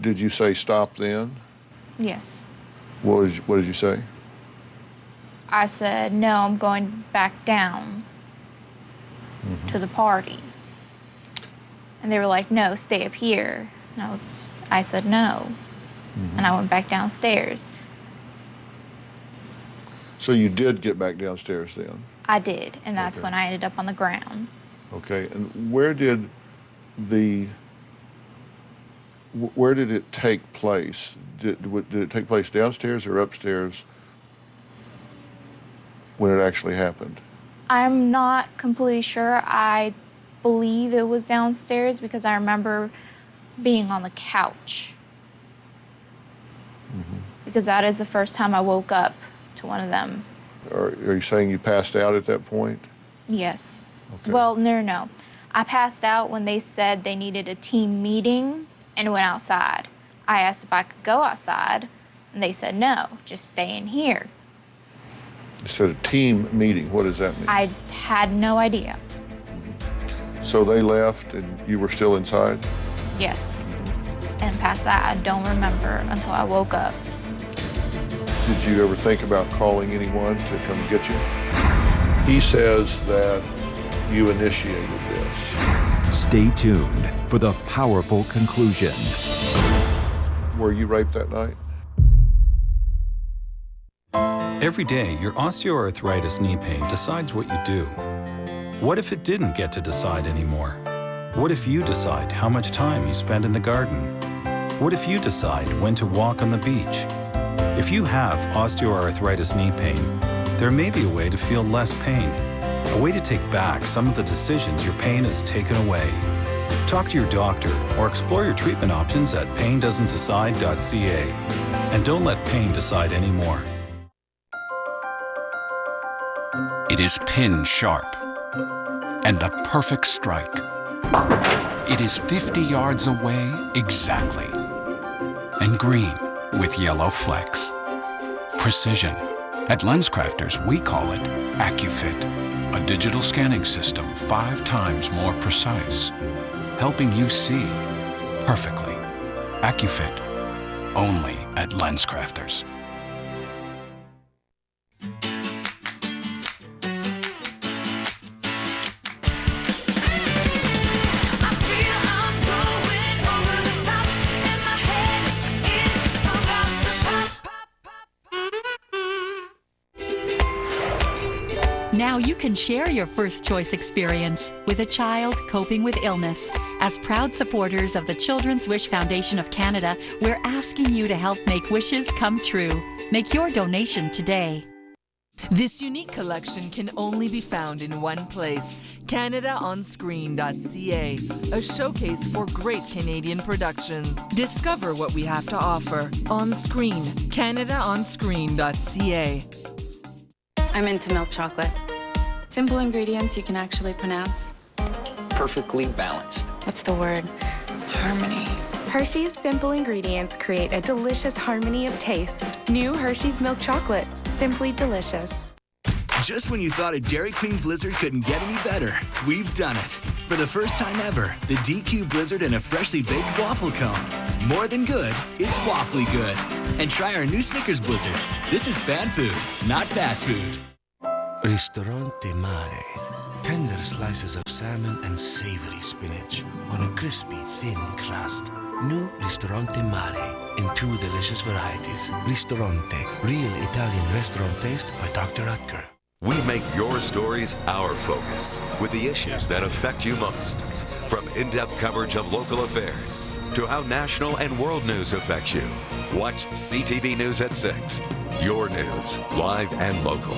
did you say stop then? Yes. What did you say? I said, no, I'm going back down to the party. And they were like, no, stay up here. And I said no. And I went back downstairs. So you did get back downstairs then? I did, and that's when I ended up on the ground. Okay, and where did it take place? Did it take place downstairs or upstairs when it actually happened? I'm not completely sure. I believe it was downstairs because I remember being on the couch. Because that is the first time I woke up to one of them. Are you saying you passed out at that point? Yes. Okay. Well, no. I passed out when they said they needed a team meeting and went outside. I asked if I could go outside, and they said no, just stay in here. You said a team meeting. What does that mean? I had no idea. So they left and you were still inside? Yes. And past that, I don't remember until I woke up. Did you ever think about calling anyone to come get you? He says that you initiated this. Stay tuned for the powerful conclusion. Were you raped that night? Every day, your osteoarthritis knee pain decides what you do. What if it didn't get to decide anymore? What if you decide how much time you spend in the garden? What if you decide when to walk on the beach? If you have osteoarthritis knee pain, there may be a way to feel less pain, a way to take back some of the decisions your pain has taken away. Talk to your doctor or explore your treatment options at paindoesn'tdecide.ca. And don't let pain decide anymore. It is pin sharp and a perfect strike. It is 50 yards away exactly. And green with yellow flecks. Precision. At LensCrafters, we call it AccuFit, a digital scanning system 5 times more precise, helping you see perfectly. AccuFit, only at LensCrafters. Now you can share your first choice experience with a child coping with illness. As proud supporters of the Children's Wish Foundation of Canada, we're asking you to help make wishes come true. Make your donation today. This unique collection can only be found in one place, CanadaOnScreen.ca, a showcase for great Canadian productions. Discover what we have to offer on screen, CanadaOnScreen.ca. I'm into milk chocolate. Simple ingredients you can actually pronounce. Perfectly balanced. What's the word? Harmony. Hershey's simple ingredients create a delicious harmony of taste. New Hershey's milk chocolate. Simply delicious. Just when you thought a Dairy Queen Blizzard couldn't get any better, we've done it. For the first time ever, the DQ Blizzard in a freshly baked waffle cone. More than good, it's waffly good. And try our new Snickers Blizzard. This is fan food, not fast food. Ristorante Mare. Tender slices of salmon and savory spinach on a crispy, thin crust. New Ristorante Mare in 2 delicious varieties. Ristorante, real Italian restaurant taste by Dr. Utker. We make your stories our focus with the issues that affect you most. From in-depth coverage of local affairs to how national and world news affects you. Watch CTV News at 6. Your news, live and local.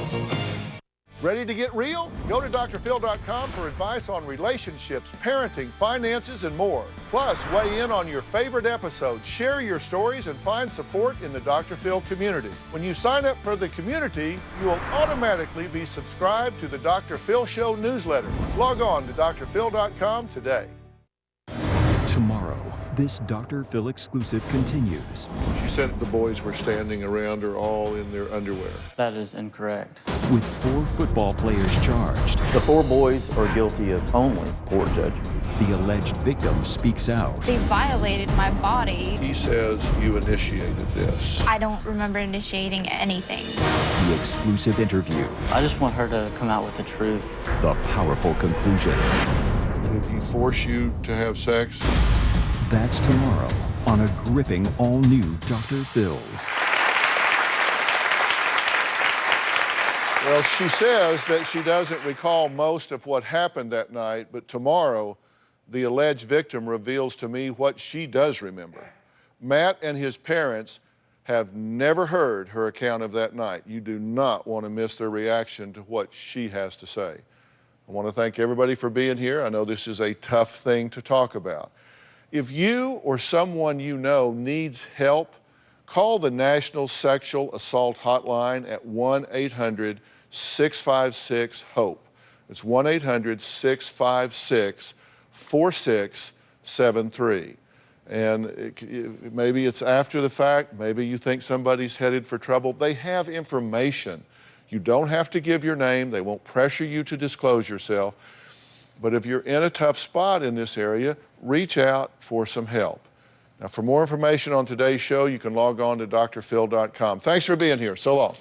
Ready to get real? Go to drphil.com for advice on relationships, parenting, finances, and more. Plus, weigh in on your favorite episodes, share your stories, and find support in the Dr. Phil community. When you sign up for the community, you will automatically be subscribed to the Dr. Phil Show newsletter. Log on to drphil.com today. Tomorrow, this Dr. Phil exclusive continues. She said the boys were standing around her all in their underwear. That is incorrect. With 4 football players charged. The 4 boys are guilty of only poor judgment. The alleged victim speaks out. They violated my body. He says you initiated this. I don't remember initiating anything. The exclusive interview. I just want her to come out with the truth. The powerful conclusion. Did he force you to have sex? That's tomorrow on a gripping all-new Dr. Phil. Well, she says that she doesn't recall most of what happened that night, but tomorrow, the alleged victim reveals to me what she does remember. Matt and his parents have never heard her account of that night. You do not want to miss their reaction to what she has to say. I want to thank everybody for being here. I know this is a tough thing to talk about. If you or someone you know needs help, call the National Sexual Assault Hotline at 1-800-656-HOPE. It's 1-800-656-4673. And maybe it's after the fact, maybe you think somebody's headed for trouble. They have information. You don't have to give your name. They won't pressure you to disclose yourself. But if you're in a tough spot in this area, reach out for some help. Now, for more information on today's show, you can log on to drphil.com. Thanks for being here. So long.